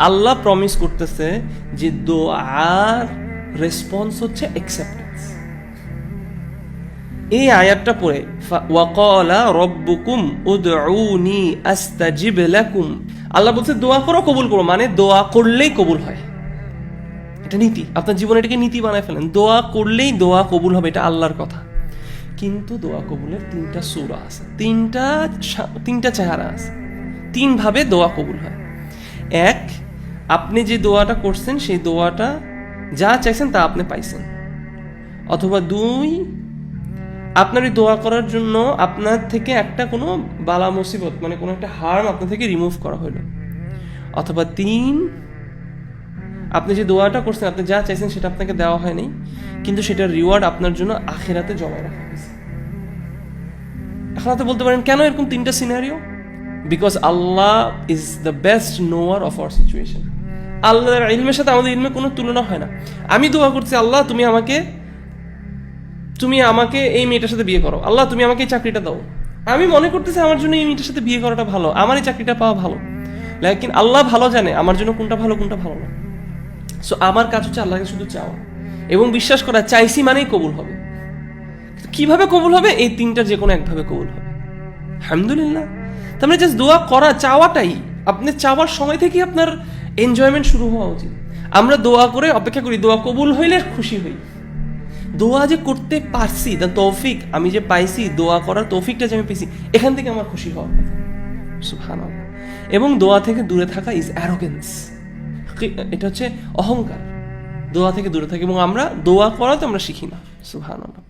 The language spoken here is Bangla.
আল্লাহ প্রমিস করতেছে যে দোয়ার রেসপন্স হচ্ছে অ্যাকসেপ্টেন্স। এই আয়াতটা পড়ে ওয়াকালা রব্বুকুম উদউনি আস্তাজিব লাকুম, আল্লাহ বলছে দোয়া করো কবুল করো, মানে দোয়া করলেই কবুল হয়। এটা নীতি, আপনার জীবনে এটাকে নীতি বানায় ফেলেন, দোয়া করলেই দোয়া কবুল হবে, এটা আল্লাহর কথা। কিন্তু দোয়া কবুলের 3টা সূরা আছে, 3টা চেহারা আছে, 3 ভাবে দোয়া কবুল হয়। এক, আপনি যে দোয়াটা করছেন সেই দোয়াটা যা চাইছেন তা আপনি পাইছেন। অথবা 2, আপনার এই দোয়া করার জন্য আপনার থেকে একটা কোনো বালা মুসিবত, মানে কোনো একটা হার্ম আপনার থেকে রিমুভ করা হলো। অথবা 3, আপনি যে দোয়াটা করছেন, আপনি যা চাইছেন সেটা আপনাকে দেওয়া হয়নি, কিন্তু সেটার রিওয়ার্ড আপনার জন্য আখিরাতে জমা রাখা হয়েছে। এখন আপনি বলতে পারেন কেন এরকম 3টা scenario? Because Allah is the best knower of our situation. আল্লাহর ইলমের সাথে আমাদের ইলমের কোনো তুলনা হয় না। আমি দোয়া করছি, আল্লাহ তুমি আমাকে এই মেয়েটার সাথে বিয়ে করো, আল্লাহ তুমি আমাকে এই চাকরিটা দাও। আমি মনে করতেছি আমার জন্য এই মেয়েটার সাথে বিয়ে করাটা ভালো, আমার এই চাকরিটা পাওয়া ভালো, লেকিন আল্লাহ ভালো জানে আমার জন্য কোনটা ভালো কোনটা ভালো না। সো আমার কাজ হচ্ছে আল্লাহকে শুধু চাওয়া এবং বিশ্বাস করা, চাইছি মানেই কবুল হবে। কিভাবে কবুল হবে? এই 3টার যে কোনো একভাবে কবুল হবে, আলহামদুলিল্লাহ। তার মানে জাস্ট দোয়া করা, চাওয়াটাই, আপনি চাওয়ার সময় থেকেই আপনার এনজয়মেন্ট শুরু হওয়া উচিত। আমরা দোয়া করে অপেক্ষা করি, দোয়া কবুল হইলে খুশি হই। দোয়া যে করতে পারছি, দ্য তৌফিক আমি যে পাইছি, দোয়া করার তৌফিকটা যে আমি পেয়েছি, এখান থেকে আমার খুশি হওয়া, সুবহানাল্লাহ। এবং দোয়া থেকে দূরে থাকা ইজ অ্যারোগেন্স, এটা হচ্ছে অহংকার। দোয়া থেকে দূরে থাকি এবং আমরা দোয়া করাতে আমরা শিখি না, সুবহানাল্লাহ।